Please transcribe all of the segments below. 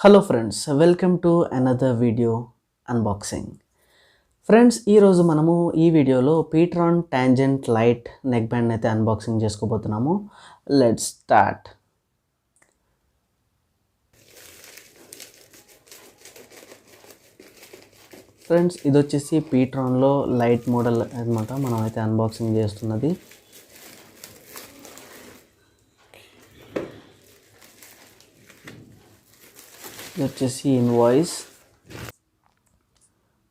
Hello friends, welcome to another video unboxing. Friends, ఈరోజు మనము ఈ వీడియోలో pTron tangent lite neck band అయితే అన్బాక్సింగ్ చేసుకోబోతున్నాము. Let's start. ఫ్రెండ్స్, ఇది వచ్చేసి పీట్రాన్లో లైట్ మోడల్ అనమాట. మనం అయితే అన్బాక్సింగ్ చేస్తున్నది. ఇది వచ్చేసి ఇన్వాయిస్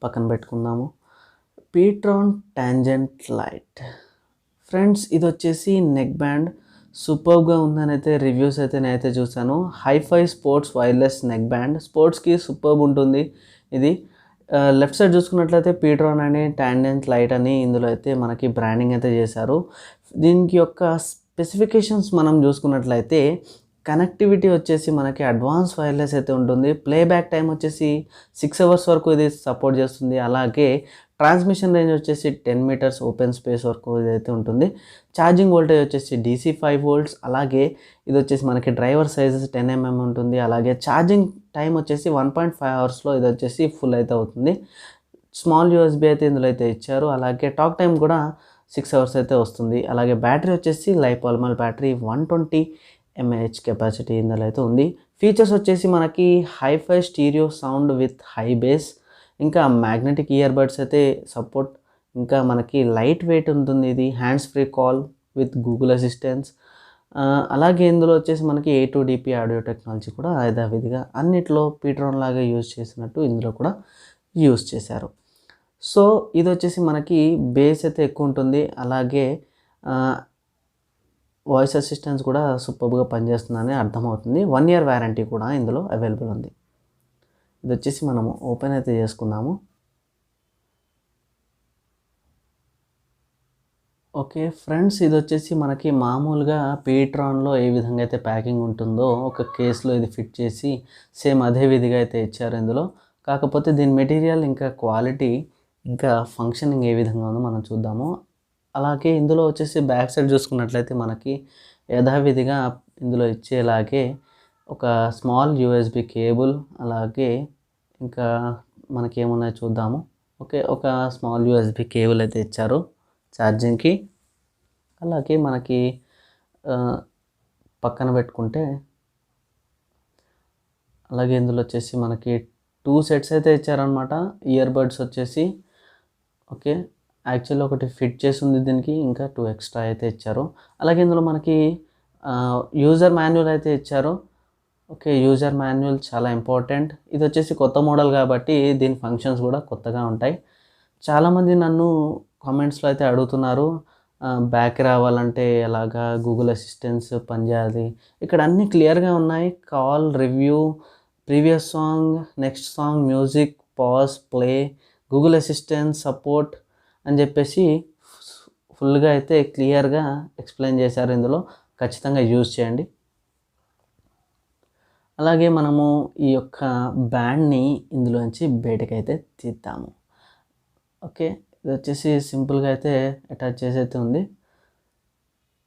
పక్కన పెట్టుకుందాము. PTron tangent light. ఫ్రెండ్స్, ఇది వచ్చేసి నెక్ బ్యాండ్ సూపర్గా ఉందని అయితే రివ్యూస్ అయితే నేనైతే చూసాను. Hifi sports wireless neck band, స్పోర్ట్స్కి సూపర్బ్ ఉంటుంది. ఇది లెఫ్ట్ సైడ్ చూసుకున్నట్లయితే పీట్రాన్ అని టాంజెంట్ లైట్ అని ఇందులో అయితే మనకి బ్రాండింగ్ అయితే చేశారు. దీనికి యొక్క స్పెసిఫికేషన్స్ మనం చూసుకున్నట్లయితే కనెక్టివిటీ వచ్చేసి మనకి అడ్వాన్స్ వైర్లెస్ అయితే ఉంటుంది. ప్లేబ్యాక్ టైం వచ్చేసి 6 hours వరకు ఇది సపోర్ట్ చేస్తుంది. అలాగే ట్రాన్స్మిషన్ రేంజ్ వచ్చేసి 10 meters ఓపెన్ స్పేస్ వరకు ఇదైతే ఉంటుంది. ఛార్జింగ్ వోల్టేజ్ వచ్చేసి DC 5 volts. అలాగే ఇది వచ్చేసి మనకి డ్రైవర్ సైజెస్ 10 mm ఉంటుంది. అలాగే ఛార్జింగ్ టైం వచ్చేసి 1.5 hours ఇది వచ్చేసి ఫుల్ అయితే అవుతుంది. స్మాల్ USB అయితే ఇందులో అయితే ఇచ్చారు. అలాగే టాక్ టైం కూడా 6 hours అయితే వస్తుంది. అలాగే బ్యాటరీ వచ్చేసి లైపోలిమర్ బ్యాటరీ 120 mAh కెపాసిటీ ఇందులో అయితే ఉంది. ఫీచర్స్ వచ్చేసి మనకి hi fi stereo sound with high bass, ఇంకా మ్యాగ్నెటిక్ ఇయర్ బడ్స్ అయితే సపోర్ట్, ఇంకా మనకి లైట్ వెయిట్ ఉంటుంది. ఇది hands free call with Google assistance. అలాగే ఇందులో వచ్చేసి మనకి A2DP ఆడియో టెక్నాలజీ కూడా యథావిధిగా అన్నిట్లో పీట్రాన్ లాగా యూజ్ చేసినట్టు ఇందులో కూడా యూజ్ చేశారు. సో ఇది వచ్చేసి మనకి బేస్ అయితే ఎక్కువ ఉంటుంది. అలాగే వాయిస్ అసిస్టెన్స్ కూడా సూపర్గా పనిచేస్తుందని అర్థమవుతుంది. 1 year వారంటీ కూడా ఇందులో అవైలబుల్ ఉంది. ఇది వచ్చేసి మనము ఓపెన్ అయితే చేసుకుందాము. ఓకే ఫ్రెండ్స్, ఇది వచ్చేసి మనకి మామూలుగా పీట్రాన్లో ఏ విధంగా అయితే ప్యాకింగ్ ఉంటుందో ఒక కేసులో ఇది ఫిట్ చేసి సేమ్ అదే విధిగా అయితే ఇచ్చారు ఇందులో. కాకపోతే దీని మెటీరియల్ ఇంకా క్వాలిటీ ఇంకా ఫంక్షనింగ్ ఏ విధంగా ఉందో మనం చూద్దాము. అలాగే ఇందులో వచ్చేసి బ్యాక్ సైడ్ చూసుకున్నట్లయితే మనకి యథావిధిగా ఇందులో ఇచ్చేలాగే ఒక స్మాల్ USB కేబుల్, అలాగే ఇంకా మనకి ఏమున్నాయో చూద్దాము. ఓకే, ఒక స్మాల్ USB కేబుల్ అయితే ఇచ్చారు ఛార్జింగ్కి. అలాగే మనకి పక్కన పెట్టుకుంటే అలాగే ఇందులో వచ్చేసి మనకి 2 sets అయితే ఇచ్చారనమాట. ఇయర్ బడ్స్ వచ్చేసి ఓకే, యాక్చువల్లీ ఒకటి ఫిట్ చేసి ఉంది దీనికి, ఇంకా 2 extra అయితే ఇచ్చారు. అలాగే ఇందులో మనకి యూజర్ మాన్యువల్ అయితే ఇచ్చారు. ఓకే, యూజర్ మాన్యువల్ చాలా ఇంపార్టెంట్. ఇది వచ్చేసి కొత్త మోడల్ కాబట్టి దీని ఫంక్షన్స్ కూడా కొత్తగా ఉంటాయి. చాలామంది నన్ను కామెంట్స్లో అయితే అడుగుతున్నారు, బ్యాక్ రావాలంటే ఎలాగా, గూగుల్ అసిస్టెన్స్ పనిచేయాలి. ఇక్కడ అన్నీ క్లియర్గా ఉన్నాయి. Call, review, previous song, next song, music, pause, play, Google assistance support అని చెప్పేసి ఫుల్గా అయితే క్లియర్గా ఎక్స్ప్లెయిన్ చేశారు. ఇందులో ఖచ్చితంగా యూజ్ చేయండి. అలాగే మనము ఈ యొక్క బ్యాండ్ని ఇందులోంచి బయటకైతే తీద్దాము. ఓకే, ఇది వచ్చేసి సింపుల్గా అయితే అటాచ్ చేసి అయితే ఉంది.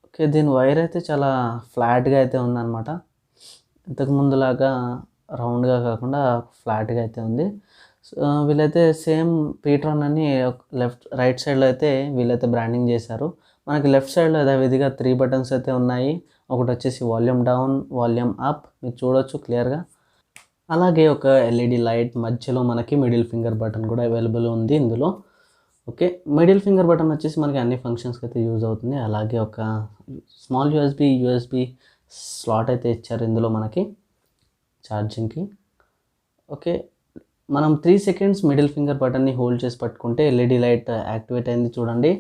ఓకే, దీని వైర్ అయితే చాలా ఫ్లాట్గా అయితే ఉందన్నమాట. ఇంతకుముందులాగా రౌండ్గా కాకుండా ఫ్లాట్గా అయితే ఉంది. వీళ్ళైతే సేమ్ పీట్రాన్ అని రైట్ సైడ్లో అయితే వీళ్ళైతే బ్రాండింగ్ చేశారు. మనకి లెఫ్ట్ సైడ్లో యథావిధిగా 3 buttons అయితే ఉన్నాయి. ఒకటి వచ్చేసి వాల్యూమ్ డౌన్, వాల్యూమ్ అప్, మీరు చూడొచ్చు క్లియర్గా. అలాగే ఒక LED లైట్, మధ్యలో మనకి మిడిల్ ఫింగర్ బటన్ కూడా అవైలబుల్ ఉంది ఇందులో. ఓకే, మిడిల్ ఫింగర్ బటన్ వచ్చేసి మనకి అన్ని ఫంక్షన్స్కి అయితే యూజ్ అవుతుంది. అలాగే ఒక స్మాల్ USB స్లాట్ అయితే ఇచ్చారు ఇందులో మనకి ఛార్జింగ్కి. ఓకే, మనం 3 seconds మిడిల్ ఫింగర్ బటన్ని హోల్డ్ చేసి పట్టుకుంటే LED లైట్ యాక్టివేట్ అయింది చూడండి.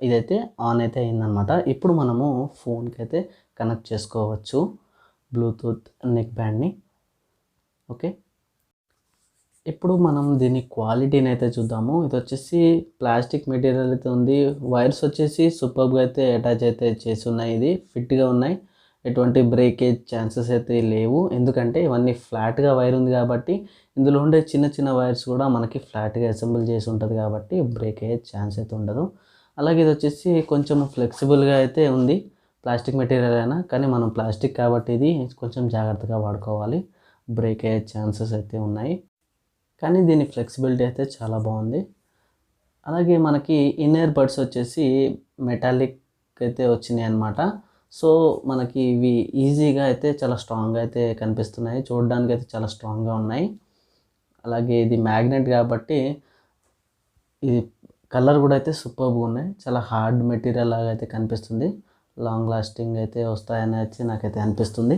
ఇదైతే ఆన్ అయితే అయిందనమాట. ఇప్పుడు మనము ఫోన్కి అయితే కనెక్ట్ చేసుకోవచ్చు బ్లూటూత్ నెక్ బ్యాండ్ని. ఓకే, ఇప్పుడు మనం దీని క్వాలిటీని అయితే చూద్దాము. ఇది వచ్చేసి ప్లాస్టిక్ మెటీరియల్ అయితే ఉంది. వైర్స్ వచ్చేసి సూపర్గా అయితే అటాచ్ అయితే చేసి ఉన్నాయి. ఇది ఫిట్గా ఉన్నాయి. ఎటువంటి బ్రేకేజ్ ఛాన్సెస్ అయితే లేవు, ఎందుకంటే ఇవన్నీ ఫ్లాట్గా వైర్ ఉంది కాబట్టి. ఇందులో ఉండే చిన్న చిన్న వైర్స్ కూడా మనకి ఫ్లాట్గా అసెంబుల్ చేసి ఉంటుంది కాబట్టి బ్రేక్ అయ్యే ఛాన్స్ అయితే ఉండదు. అలాగే ఇది వచ్చేసి కొంచెం ఫ్లెక్సిబుల్గా అయితే ఉంది. ప్లాస్టిక్ మెటీరియల్ అయినా కానీ మనం ప్లాస్టిక్ కాబట్టి ఇది కొంచెం జాగ్రత్తగా వాడుకోవాలి. బ్రేక్ అయ్యే ఛాన్సెస్ అయితే ఉన్నాయి. కానీ దీని ఫ్లెక్సిబిలిటీ అయితే చాలా బాగుంది. అలాగే మనకి ఇన్నర్ బడ్స్ వచ్చేసి మెటాలిక్ అయితే వచ్చినాయి అన్నమాట. సో మనకి ఇవి ఈజీగా అయితే చాలా స్ట్రాంగ్గా అయితే కనిపిస్తున్నాయి, చూడడానికి అయితే చాలా స్ట్రాంగ్గా ఉన్నాయి. అలాగే ఇది మ్యాగ్నెట్ కాబట్టి ఇది కలర్ కూడా అయితే సూపర్గా ఉన్నాయి, చాలా హార్డ్ మెటీరియల్ లాగా అయితే కనిపిస్తుంది. లాంగ్ లాస్టింగ్ అయితే వస్తాయని వచ్చి నాకైతే అనిపిస్తుంది.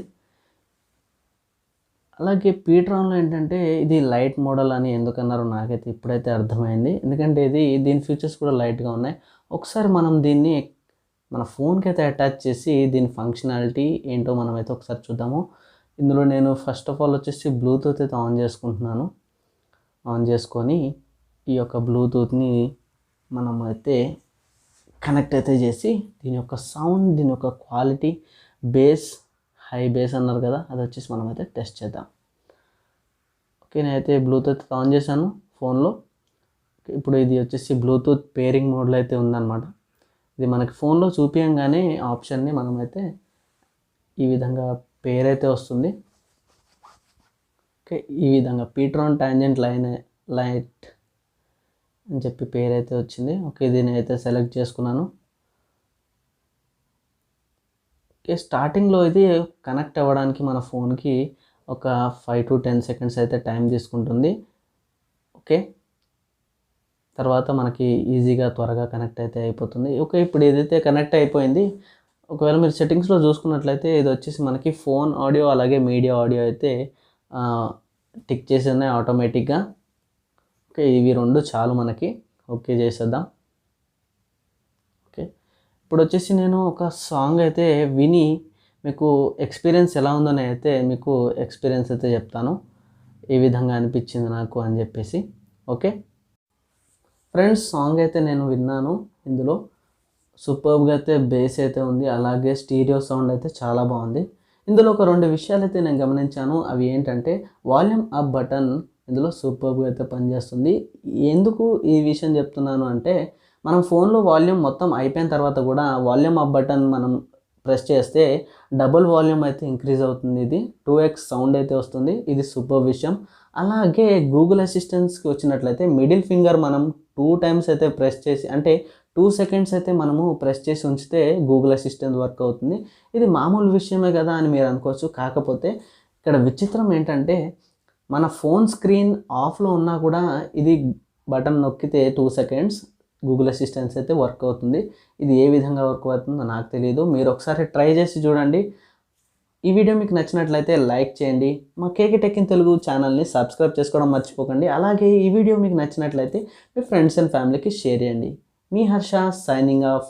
అలాగే పీట్రాన్లో ఏంటంటే ఇది లైట్ మోడల్ అని ఎందుకన్నారో నాకైతే ఇప్పుడైతే అర్థమైంది. ఎందుకంటే దీని ఫీచర్స్ కూడా లైట్గా ఉన్నాయి. ఒకసారి మనం దీన్ని మన ఫోన్కి అయితే అటాచ్ చేసి దీని ఫంక్షనాలిటీ ఏంటో మనమైతే ఒకసారి చూద్దాము. ఇందులో నేను ఫస్ట్ ఆఫ్ ఆల్ వచ్చేసి బ్లూటూత్ అయితే ఆన్ చేసుకుంటున్నాను. ఆన్ చేసుకొని ఈ యొక్క బ్లూటూత్ని మనం అయితే కనెక్ట్ అయితే చేసి దీని యొక్క సౌండ్, దీని యొక్క క్వాలిటీ, బేస్, హై బేస్ అన్నారు కదా, అది వచ్చేసి మనం అయితే టెస్ట్ చేద్దాం. ఓకే, నేనైతే బ్లూటూత్ ఆన్ చేశాను ఫోన్లో. ఇప్పుడు ఇది వచ్చేసి బ్లూటూత్ పేరింగ్ మోడ్లో అయితే ఉందన్నమాట. ఇది మనకి ఫోన్లో చూపించగానే ఆప్షన్ని మనమైతే ఈ విధంగా పేర్ అయితే వస్తుంది. ఓకే, ఈ విధంగా పీట్రాన్ టాంజెంట్ లైట్ అని చెప్పి పేరు అయితే వచ్చింది. ఓకే, దీన్ని అయితే సెలెక్ట్ చేసుకున్నాను. ఓకే, స్టార్టింగ్లో ఇది కనెక్ట్ అవ్వడానికి మన ఫోన్కి ఒక 5 to 10 seconds అయితే టైం తీసుకుంటుంది. ఓకే, తర్వాత మనకి ఈజీగా త్వరగా కనెక్ట్ అయితే అయిపోతుంది. ఓకే, ఇప్పుడు ఏదైతే కనెక్ట్ అయిపోయింది, ఒకవేళ మీరు సెట్టింగ్స్లో చూసుకున్నట్లయితే ఇది వచ్చేసి మనకి ఫోన్ ఆడియో అలాగే మీడియా ఆడియో అయితే టిక్ చేసి ఉన్నాయి ఆటోమేటిక్గా. ఓకే, ఇవి రెండు చాలు మనకి. ఓకే చేసేద్దాం. ఓకే, ఇప్పుడు వచ్చేసి నేను ఒక సాంగ్ అయితే విని మీకు ఎక్స్పీరియన్స్ ఎలా ఉందని అయితే మీకు ఎక్స్పీరియన్స్ అయితే చెప్తాను, ఏ విధంగా అనిపించింది నాకు అని చెప్పేసి. ఓకే ఫ్రెండ్స్, సాంగ్ అయితే నేను విన్నాను. ఇందులో సూపర్గా అయితే బేస్ అయితే ఉంది, అలాగే స్టీరియో సౌండ్ అయితే చాలా బాగుంది. ఇందులో ఒక 2 విషయాలు అయితే నేను గమనించాను. అవి ఏంటంటే వాల్యూమ్ అప్ బటన్ ఇందులో సూపర్గా అయితే పనిచేస్తుంది. ఎందుకు ఈ విషయం చెప్తున్నాను అంటే, మనం ఫోన్లో వాల్యూమ్ మొత్తం అయిపోయిన తర్వాత కూడా వాల్యూమ్ అప్ బటన్ మనం ప్రెస్ చేస్తే డబుల్ వాల్యూమ్ అయితే ఇంక్రీజ్ అవుతుంది. ఇది 2x సౌండ్ అయితే వస్తుంది. ఇది సూపర్ విషయం. అలాగే గూగుల్ అసిస్టెంట్స్కి వచ్చినట్లయితే మిడిల్ ఫింగర్ మనం 2 times అయితే ప్రెస్ చేసి, అంటే 2 seconds అయితే మనము ప్రెస్ చేసి ఉంచితే గూగుల్ అసిస్టెంట్ వర్క్ అవుతుంది. ఇది మామూలు విషయమే కదా అని మీరు అనుకోవచ్చు. కాకపోతే ఇక్కడ విచిత్రం ఏంటంటే, మన ఫోన్ స్క్రీన్ ఆఫ్లో ఉన్నా కూడా ఇది బటన్ నొక్కితే 2 seconds గూగుల్ అసిస్టెంట్స్ అయితే వర్క్ అవుతుంది. ఇది ఏ విధంగా వర్క్ అవుతుందో నాకు తెలియదు, మీరు ఒకసారి ట్రై చేసి చూడండి. ఈ వీడియో మీకు నచ్చినట్లయితే లైక్ చేయండి. మా KKtech in Telugu ఛానల్ని సబ్స్క్రైబ్ చేసుకోవడం మర్చిపోకండి. అలాగే ఈ వీడియో మీకు నచ్చినట్లయితే మీ ఫ్రెండ్స్ అండ్ ఫ్యామిలీకి షేర్ చేయండి. మీ హర్ష సైనింగ్ ఆఫ్.